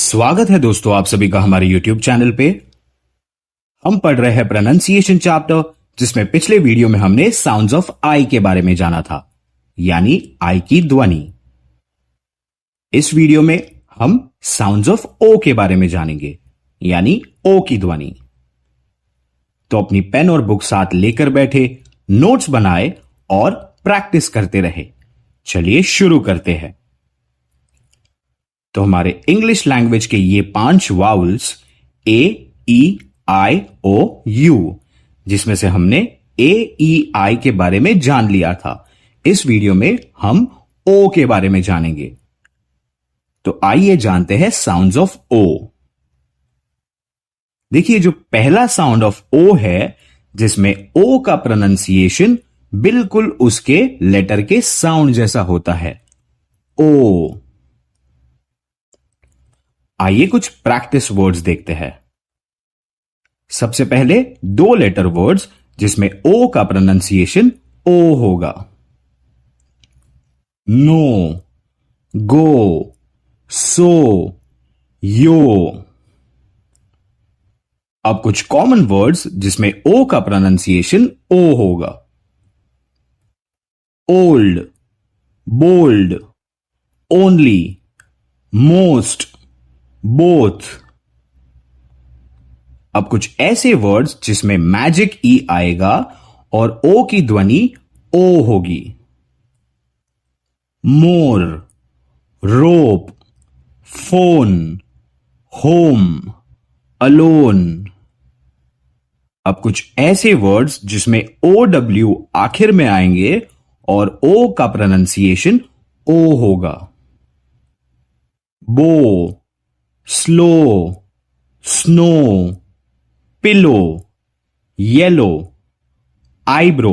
स्वागत है दोस्तों आप सभी का हमारे YouTube चैनल पे। हम पढ़ रहे हैं प्रोनाउंसिएशन चैप्टर, जिसमें पिछले वीडियो में हमने साउंड्स ऑफ आई के बारे में जाना था, यानी आई की ध्वनि। इस वीडियो में हम साउंड्स ऑफ ओ के बारे में जानेंगे, यानी ओ की ध्वनि। तो अपनी पेन और बुक साथ लेकर बैठे, नोट्स बनाए और प्रैक्टिस करते रहे। चलिए शुरू करते हैं। तो हमारे इंग्लिश लैंग्वेज के ये 5 vowels A, E, I, O, you, जिसमें से हमने ए, ई, आई के बारे में जान लिया था, इस वीडियो में हम ओ के बारे में जानेंगे। तो आइए जानते हैं साउंड्स ऑफ ओ। देखिए, जो पहला साउंड ऑफ ओ है, जिसमें ओ का प्रोनाउंसिएशन बिल्कुल उसके लेटर के साउंड जैसा होता है, ओ। आइए कुछ प्रैक्टिस वर्ड्स देखते हैं। सबसे पहले 2 लेटर वर्ड्स जिसमें ओ का प्रोनाउंसिएशन ओ होगा। नो, गो, सो, यो। अब कुछ कॉमन वर्ड्स जिसमें ओ का प्रोनाउंसिएशन ओ होगा। Old, bold, only, most, both. अब कुछ ऐसे वर्ड्स जिसमें मैजिक ई आएगा और ओ की ध्वनि ओ होगी। मोर, रोप, फोन, होम, अलोन। अब कुछ ऐसे वर्ड्स जिसमें ओ डब्ल्यू आखिर में आएंगे और ओ का प्रोनाउंसिएशन ओ होगा। बो, slow, snow, pillow, yellow, eyebrow.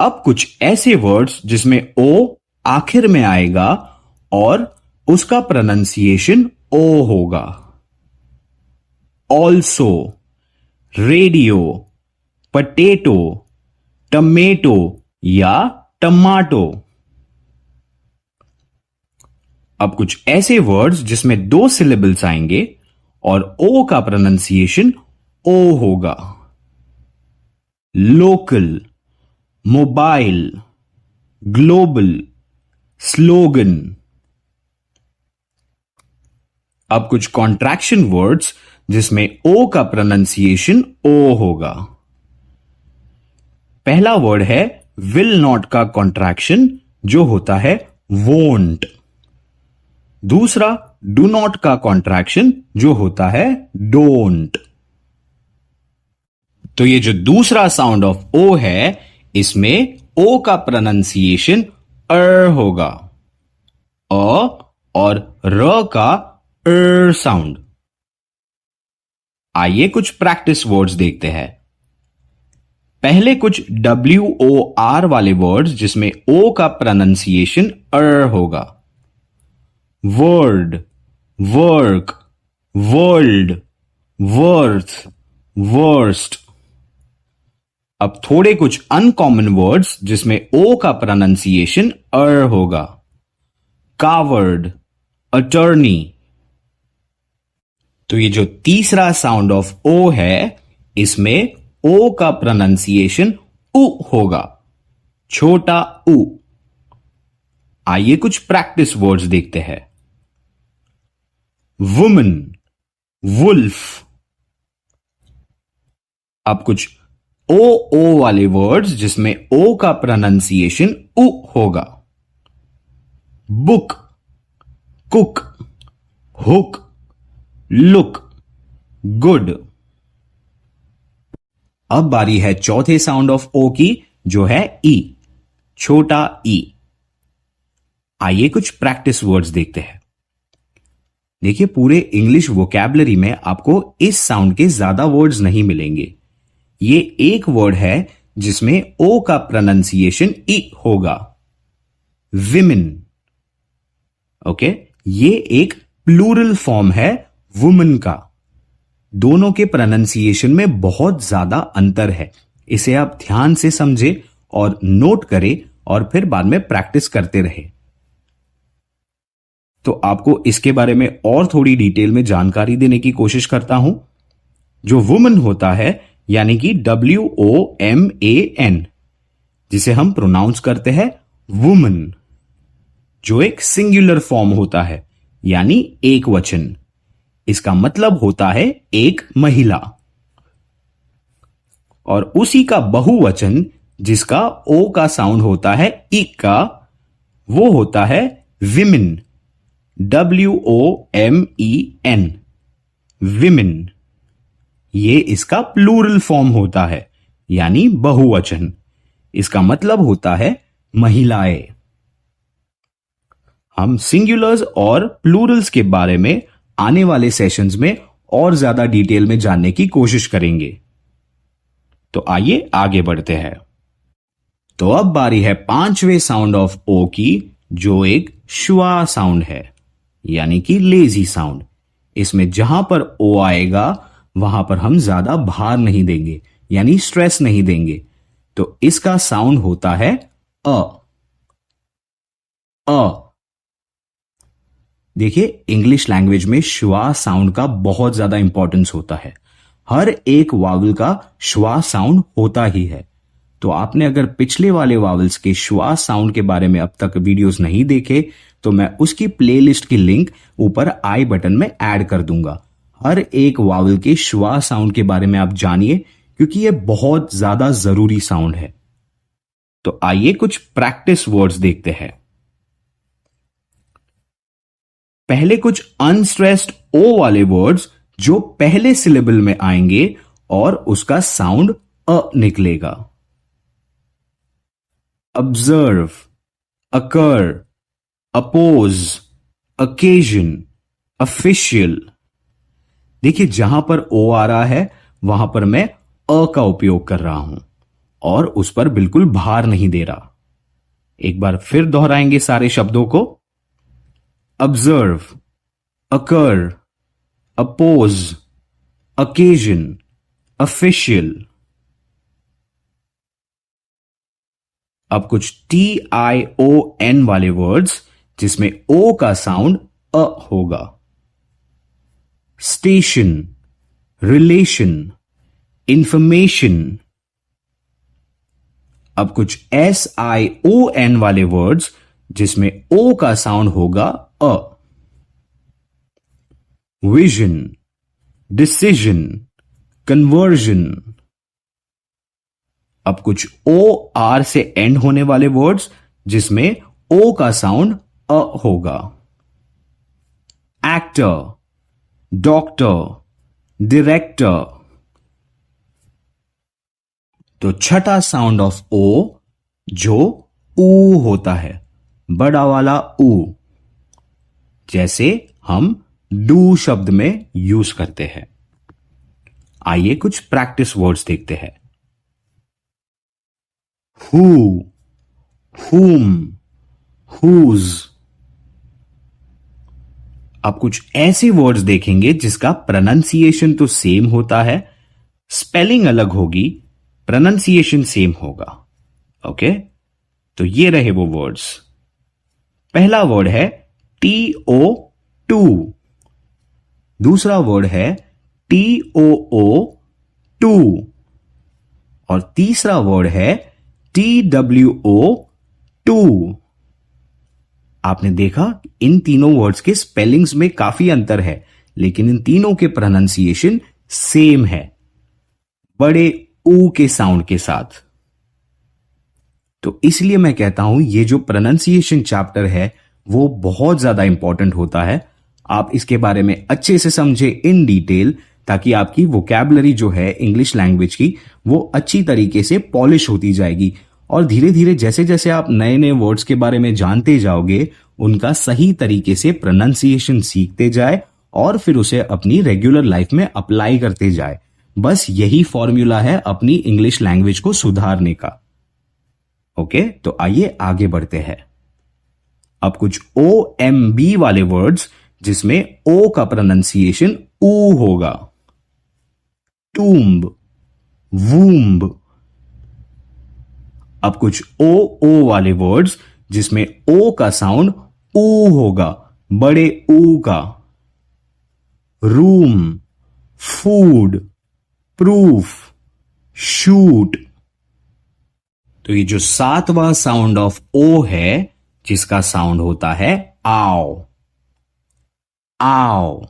अब कुछ ऐसे वर्ड्स जिसमें ओ आखिर में आएगा और उसका प्रोनाउंसिएशन ओ होगा। ऑल्सो, रेडियो, पटेटो, टमेटो या टमाटो। अब कुछ ऐसे वर्ड्स जिसमें 2 सिलेबल्स आएंगे और ओ का प्रोनाउंसिएशन ओ होगा। Local, mobile, global, slogan. अब कुछ कॉन्ट्रैक्शन वर्ड्स जिसमें ओ का प्रोनाउंसिएशन ओ होगा। पहला वर्ड है विल नॉट का कॉन्ट्रैक्शन, जो होता है वोंट। दूसरा डू नॉट का कॉन्ट्रैक्शन, जो होता है डोंट। तो ये जो दूसरा साउंड ऑफ ओ है, इसमें ओ का प्रोनाउंसिएशन होगा। और र का साउंड। आइए कुछ प्रैक्टिस वर्ड्स देखते हैं। पहले कुछ WOR वाले वर्ड्स जिसमें ओ का प्रोनाउंसिएशन होगा। Word, work, world, worth, worst. अब थोड़े कुछ अनकॉमन वर्ड्स जिसमें ओ का प्रोनाउंसिएशन होगा। Coward, attorney. तो ये जो तीसरा साउंड ऑफ ओ है, इसमें ओ का प्रोनाउंसिएशन उ होगा, छोटा उ। आइए कुछ प्रैक्टिस वर्ड्स देखते हैं। Woman, wolf. अब कुछ ओ वाले वर्ड्स जिसमें ओ का प्रोनाउंसिएशन उ होगा। Book, cook, hook, look, good. अब बारी है चौथे साउंड ऑफ ओ की, जो है ई, छोटा ई। आइए कुछ प्रैक्टिस वर्ड्स देखते हैं। देखिए, पूरे इंग्लिश वोकैबुलरी में आपको इस साउंड के ज्यादा वर्ड्स नहीं मिलेंगे। ये एक वर्ड है जिसमें ओ का प्रोनाउंसिएशन ई होगा, विमेन। ओके, ये एक प्लूरल फॉर्म है वुमन का। दोनों के प्रोनाउंसिएशन में बहुत ज्यादा अंतर है। इसे आप ध्यान से समझे और नोट करें और फिर बाद में प्रैक्टिस करते रहे। तो आपको इसके बारे में और थोड़ी डिटेल में जानकारी देने की कोशिश करता हूं। जो वुमन होता है यानी कि WOMAN, जिसे हम प्रोनाउंस करते हैं वुमन, जो एक सिंगुलर फॉर्म होता है यानी एक वचन। इसका मतलब होता है एक महिला। और उसी का बहुवचन जिसका ओ का साउंड होता है इक का, वो होता है विमेन, WOMEN, विमेन। ये इसका प्लूरल फॉर्म होता है यानी बहुवचन। इसका मतलब होता है महिलाएं। हम सिंगुलर्स और प्लूरल्स के बारे में आने वाले सेशंस में और ज्यादा डिटेल में जानने की कोशिश करेंगे। तो आइए आगे बढ़ते हैं। तो अब बारी है पांचवें साउंड ऑफ ओ की, जो एक श्वा साउंड है यानी कि लेजी साउंड। इसमें जहां पर ओ आएगा वहां पर हम ज्यादा भार नहीं देंगे यानी स्ट्रेस नहीं देंगे। तो इसका साउंड होता है अ। देखिए, इंग्लिश लैंग्वेज में श्वा साउंड का बहुत ज्यादा इंपॉर्टेंस होता है। हर एक वावल का श्वा साउंड होता ही है। तो आपने अगर पिछले वाले वावल्स के श्वा साउंड के बारे में अब तक वीडियोस नहीं देखे तो मैं उसकी प्लेलिस्ट की लिंक ऊपर आई बटन में ऐड कर दूंगा। हर एक वावल के श्वा साउंड के बारे में आप जानिए, क्योंकि यह बहुत ज्यादा जरूरी साउंड है। तो आइए कुछ प्रैक्टिस वर्ड्स देखते हैं। पहले कुछ अनस्ट्रेस्ड ओ वाले वर्ड्स जो पहले सिलेबल में आएंगे और उसका साउंड अ निकलेगा। ऑब्जर्व, अकर, अपोज, ओकेजन, ऑफिशियल। देखिए, जहां पर ओ आ रहा है वहां पर मैं अ का उपयोग कर रहा हूं और उस पर बिल्कुल भार नहीं दे रहा। एक बार फिर दोहराएंगे सारे शब्दों को। ऑब्जर्व, अकर, अपोज, ओकेजन, ऑफिशियल। अब कुछ TION वाले वर्ड्स जिसमें ओ का साउंड अ होगा। Station, relation, information. अब कुछ SION वाले वर्ड्स जिसमें ओ का साउंड होगा अ। Vision, decision, conversion. अब कुछ OR से एंड होने वाले वर्ड्स जिसमें ओ का साउंड अ होगा। Actor, doctor, director. तो छठा साउंड ऑफ ओ जो ऊ होता है, बड़ा वाला ऊ, जैसे हम डू शब्द में यूज करते हैं। आइए कुछ प्रैक्टिस वर्ड्स देखते हैं। हु, हुम, हुज। अब कुछ ऐसे वर्ड्स देखेंगे जिसका प्रोनाउंसिएशन तो सेम होता है, स्पेलिंग अलग होगी, प्रोनाउंसिएशन सेम होगा। ओके, तो ये रहे वो वर्ड्स। पहला वर्ड है TO2, दूसरा वर्ड है TOO2 और तीसरा वर्ड है TWO2। आपने देखा इन तीनों वर्ड्स के स्पेलिंग्स में काफी अंतर है, लेकिन इन तीनों के प्रोनाउंसिएशन सेम है, बड़े ऊ के साउंड के साथ। तो इसलिए मैं कहता हूं ये जो प्रोनाउंसिएशन चैप्टर है वो बहुत ज्यादा इंपॉर्टेंट होता है। आप इसके बारे में अच्छे से समझे इन डिटेल, ताकि आपकी वोकैबुलरी जो है इंग्लिश लैंग्वेज की वो अच्छी तरीके से पॉलिश होती जाएगी। और धीरे धीरे जैसे जैसे आप नए नए वर्ड्स के बारे में जानते जाओगे, उनका सही तरीके से प्रोनाउंसिएशन सीखते जाए और फिर उसे अपनी रेगुलर लाइफ में अप्लाई करते जाए। बस यही फॉर्मूला है अपनी इंग्लिश लैंग्वेज को सुधारने का। ओके, तो आइए आगे बढ़ते हैं। अब कुछ OMB वाले वर्ड्स जिसमें ओ का प्रोनाउंसिएशन ऊ होगा। Tomb, womb. अब कुछ OO वाले वर्ड्स जिसमें ओ का साउंड ऊ होगा, बड़े ऊ का। Room, food, proof, shoot. तो ये जो सातवां साउंड ऑफ ओ है, जिसका साउंड होता है आओ। आओ।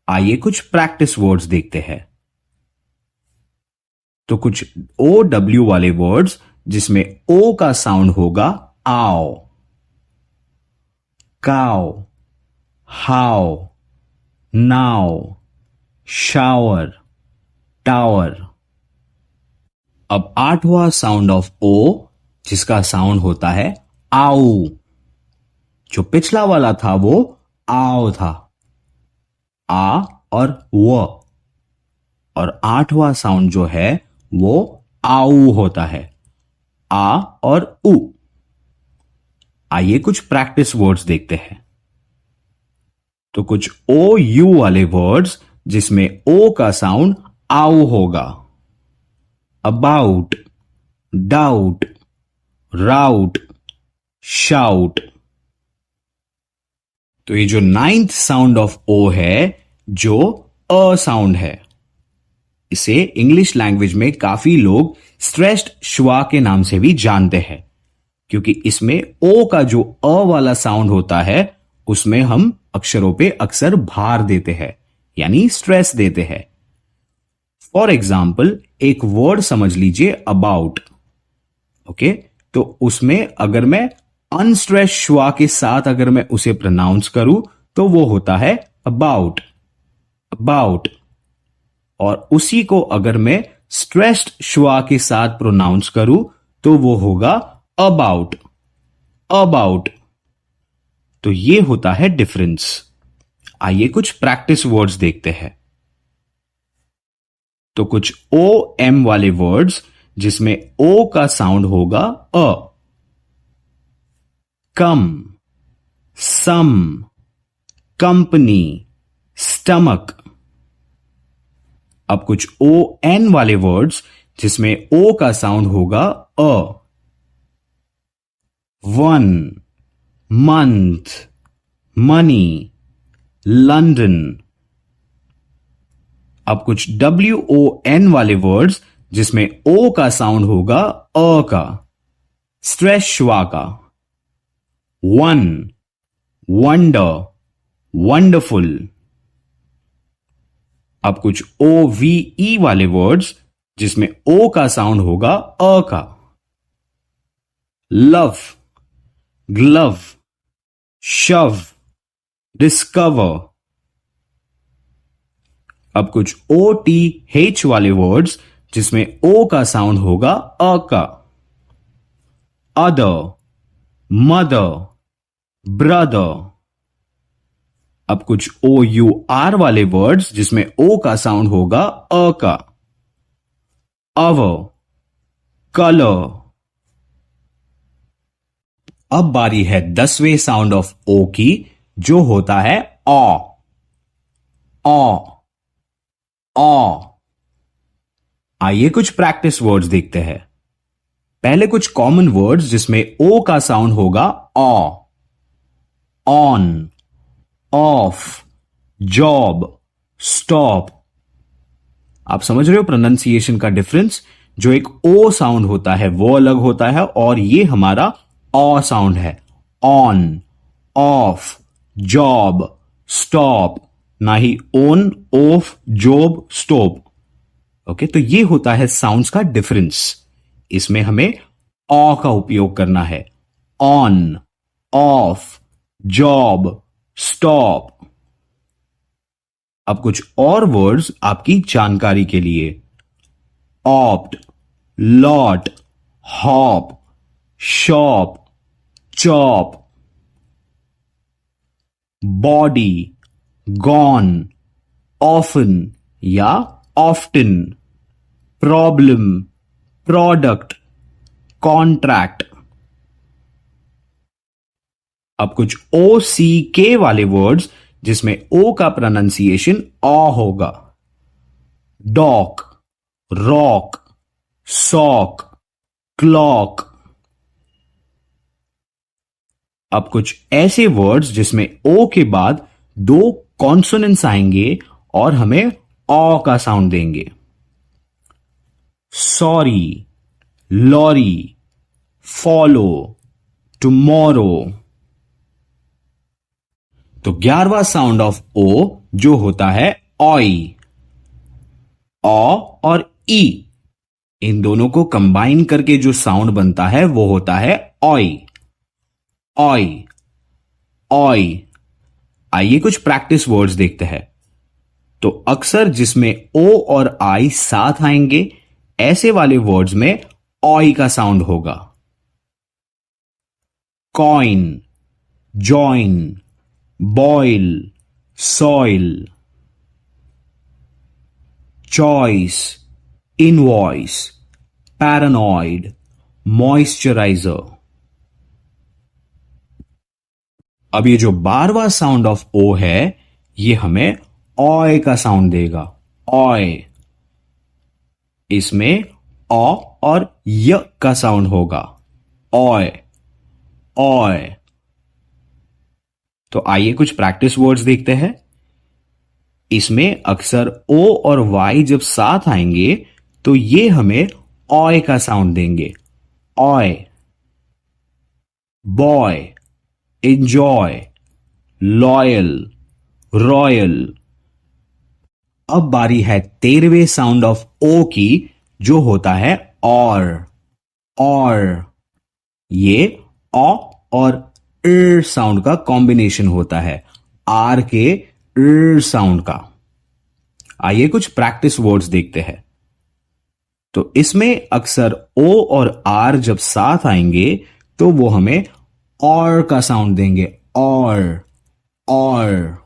आइए कुछ प्रैक्टिस वर्ड्स देखते हैं। तो कुछ ओ डब्ल्यू वाले वर्ड्स जिसमें ओ का साउंड होगा आओ। काओ, हाउ, नाउ, शावर, टावर। अब आठवां साउंड ऑफ ओ, जिसका साउंड होता है आऊ। जो पिछला वाला था वो आओ था, आ और व। और आठवां साउंड जो है वो आऊ होता है, आ और उ। आइए कुछ प्रैक्टिस वर्ड्स देखते हैं। तो कुछ ओ यू वाले वर्ड्स जिसमें ओ का साउंड आऊ होगा। About, doubt, route, shout. तो ये जो नाइन्थ साउंड ऑफ ओ है, जो अ साउंड है, इसे इंग्लिश लैंग्वेज में काफी लोग स्ट्रेस्ड श्वा के नाम से भी जानते हैं, क्योंकि इसमें ओ का जो अ वाला साउंड होता है, उसमें हम अक्षरों पे अक्सर भार देते हैं, यानी स्ट्रेस देते हैं। फॉर एग्जाम्पल, एक वर्ड समझ लीजिए अबाउट। ओके, तो उसमें अगर मैं अनस्ट्रेस श्वा के साथ अगर मैं उसे प्रोनाउंस करूं तो वो होता है अबाउट। अबाउट। और उसी को अगर मैं स्ट्रेस्ड श्वा के साथ प्रोनाउंस करूं तो वो होगा अबाउट। अबाउट। तो ये होता है डिफरेंस। आइए कुछ प्रैक्टिस वर्ड्स देखते हैं। तो कुछ ओ एम वाले वर्ड्स जिसमें ओ का साउंड होगा अ। कम, सम, कंपनी, स्टमक। अब कुछ ओ एन वाले वर्ड्स जिसमें ओ का साउंड होगा अ। One, month, money, London. अब कुछ डब्ल्यू ओ एन वाले वर्ड्स जिसमें ओ का साउंड होगा अ का, स्ट्रेस श्वा का। One, wonder, wonderful. अब कुछ ओ वी ई वाले वर्ड्स जिसमें ओ का साउंड होगा अ का। लव, ग्लव, शव, डिस्कवर। अब कुछ ओ टी एच वाले वर्ड्स जिसमें ओ का साउंड होगा अ का। Other, mother, brother. अब कुछ ओ यू आर वाले वर्ड्स जिसमें ओ का साउंड होगा अ का। अवर, कलर। अब बारी है 10वें साउंड ऑफ ओ की, जो होता है ऑ। ऑ। ऑ। आइए कुछ प्रैक्टिस वर्ड्स देखते हैं। पहले कुछ कॉमन वर्ड्स जिसमें ओ का साउंड होगा ऑ। On, off, job, stop. आप समझ रहे हो प्रोनाउंसिएशन का डिफरेंस? जो एक ओ साउंड होता है वो अलग होता है, और ये हमारा ऑ साउंड है। On, off, job, stop. ना ही on, off, job, stop. Okay, तो ये होता है साउंड्स का डिफरेंस। इसमें हमें ऑ का उपयोग करना है। On, off, job, stop. अब कुछ और वर्ड्स आपकी जानकारी के लिए। Opt, lot, hop, shop, chop. Body, gone, often या ऑफ्टन। Problem, product, contract. अब कुछ ओ सी के वाले वर्ड्स जिसमें ओ का प्रोनाउंसिएशन ऑ होगा। Dock, rock, sock, clock. अब कुछ ऐसे वर्ड्स जिसमें ओ के बाद दो कॉन्सोनेंट्स आएंगे और हमें ऑ का साउंड देंगे। Sorry, lorry, follow, tomorrow. तो 11वां साउंड ऑफ ओ जो होता है ऑई। ऑ और ई, इन दोनों को कंबाइन करके जो साउंड बनता है वो होता है ऑई। I, I. आइए कुछ प्रैक्टिस वर्ड्स देखते हैं। तो अक्सर जिसमें ओ और आई साथ आएंगे ऐसे वाले वर्ड्स में ऑई का साउंड होगा। Coin, join, boil, soil. Choice, invoice, paranoid, moisturiser. अब ये जो 12वां साउंड ऑफ ओ है ये हमें ऑय का साउंड देगा। ऑय। इसमें ऑ और य का साउंड होगा। ऑय, ऑय। तो आइए कुछ प्रैक्टिस वर्ड्स देखते हैं। इसमें अक्सर ओ और वाई जब साथ आएंगे तो ये हमें ऑय का साउंड देंगे। ऑय। Boy, enjoy, loyal, royal. अब बारी है 13वें साउंड ऑफ ओ की जो होता है और। और ये ऑ और साउंड का कॉम्बिनेशन होता है, आर के साउंड का। आइए कुछ प्रैक्टिस वर्ड्स देखते हैं। तो इसमें अक्सर ओ और आर जब साथ आएंगे तो वो हमें और का साउंड देंगे। और, और।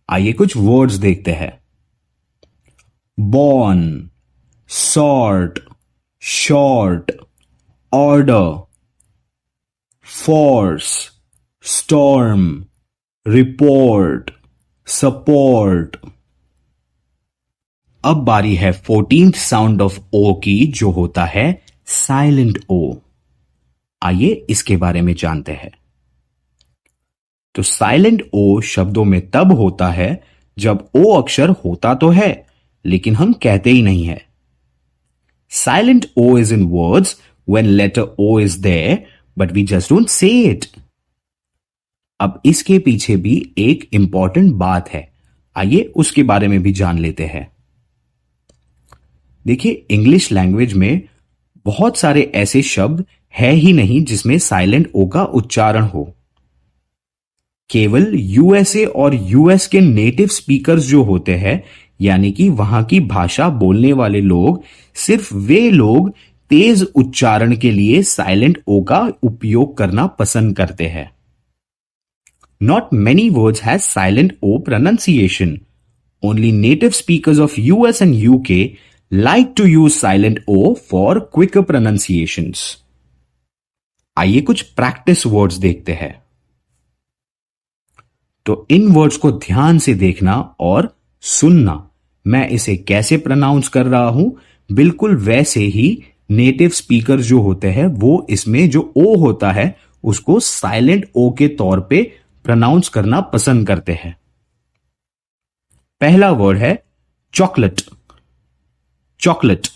आइए कुछ वर्ड्स देखते हैं। Born, sort, short, order, force, storm, report, support. अब बारी है 14th साउंड ऑफ ओ की जो होता है साइलेंट ओ। आइए इसके बारे में जानते हैं। तो साइलेंट ओ शब्दों में तब होता है जब ओ अक्षर होता तो है लेकिन हम कहते ही नहीं है। Silent O is in words when letter O is there but we just don't say it. अब इसके पीछे भी एक इंपॉर्टेंट बात है, आइए उसके बारे में भी जान लेते हैं। देखिए इंग्लिश लैंग्वेज में बहुत सारे ऐसे शब्द है ही नहीं जिसमें साइलेंट ओ का उच्चारण हो। केवल यूएसए और यूएस के नेटिव स्पीकर्स जो होते हैं यानी कि वहां की भाषा बोलने वाले लोग, सिर्फ वे लोग तेज उच्चारण के लिए साइलेंट ओ का उपयोग करना पसंद करते हैं। Not many words has silent O pronunciation. Only native speakers of US and UK like to use silent O for quicker pronunciations. आइए कुछ प्रैक्टिस वर्ड्स देखते हैं। तो इन वर्ड्स को ध्यान से देखना और सुनना। मैं इसे कैसे प्रोनाउंस कर रहा हूं बिल्कुल वैसे ही नेटिव स्पीकर जो होते हैं वो इसमें जो ओ होता है उसको साइलेंट ओ के तौर पे प्रोनाउंस करना पसंद करते हैं। पहला वर्ड है चॉकलेट। चॉकलेट।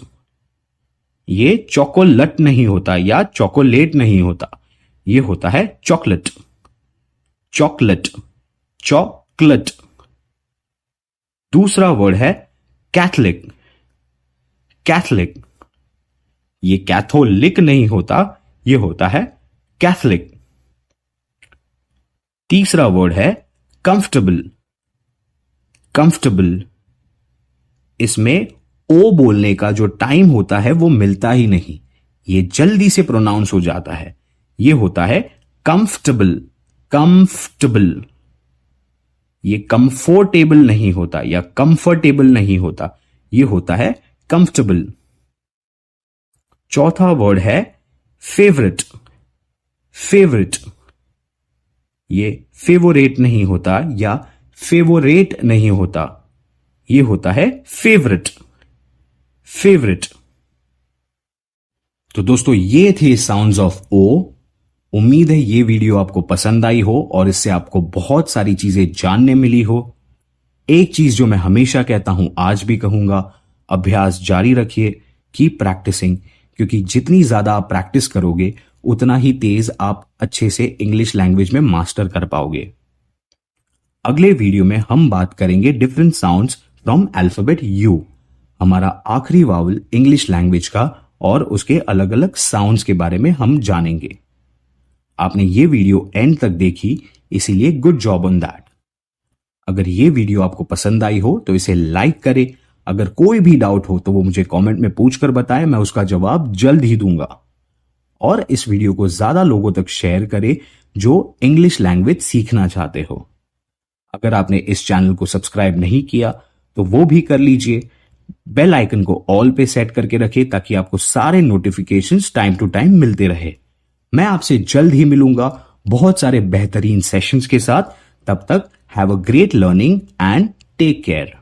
ये चॉकोलेट नहीं होता या चॉकोलेट नहीं होता, ये होता है चॉकलेट। Chocolate, chocolate. दूसरा वर्ड है कैथलिक। कैथलिक। ये कैथोलिक नहीं होता, ये होता है कैथलिक। तीसरा वर्ड है कंफर्टेबल। कंफर्टेबल। इसमें ओ बोलने का जो टाइम होता है वो मिलता ही नहीं, ये जल्दी से प्रोनाउंस हो जाता है, ये होता है कंफर्टेबल। कंफर्टेबल। ये कंफर्टेबल नहीं होता या कंफर्टेबल नहीं होता, ये होता है कंफर्टेबल। चौथा वर्ड है फेवरेट। फेवरेट। ये फेवरेट नहीं होता या फेवरेट नहीं होता, ये होता है फेवरेट। फेवरेट। तो दोस्तों ये थे साउंड्स ऑफ ओ। उम्मीद है ये वीडियो आपको पसंद आई हो और इससे आपको बहुत सारी चीजें जानने मिली हो। एक चीज जो मैं हमेशा कहता हूं, आज भी कहूंगा, अभ्यास जारी रखिए, कीप प्रैक्टिसिंग, क्योंकि जितनी ज्यादा आप प्रैक्टिस करोगे उतना ही तेज आप अच्छे से इंग्लिश लैंग्वेज में मास्टर कर पाओगे। अगले वीडियो में हम बात करेंगे different sounds from alphabet you, हमारा आखिरी वावल इंग्लिश लैंग्वेज का, और उसके अलग अलग साउंड्स के बारे में हम जानेंगे। आपने ये वीडियो एंड तक देखी, इसीलिए गुड जॉब ऑन दैट। अगर ये वीडियो आपको पसंद आई हो तो इसे लाइक करें। अगर कोई भी डाउट हो तो वो मुझे कमेंट में पूछकर बताएं, मैं उसका जवाब जल्द ही दूंगा। और इस वीडियो को ज्यादा लोगों तक शेयर करें जो इंग्लिश लैंग्वेज सीखना चाहते हो। अगर आपने इस चैनल को सब्सक्राइब नहीं किया तो वो भी कर लीजिए। बेल आइकन को ऑल पे सेट करके रखें ताकि आपको सारे नोटिफिकेशंस टाइम टू टाइम मिलते रहे। मैं आपसे जल्द ही मिलूंगा बहुत सारे बेहतरीन सेशंस के साथ। तब तक have a great learning and take care.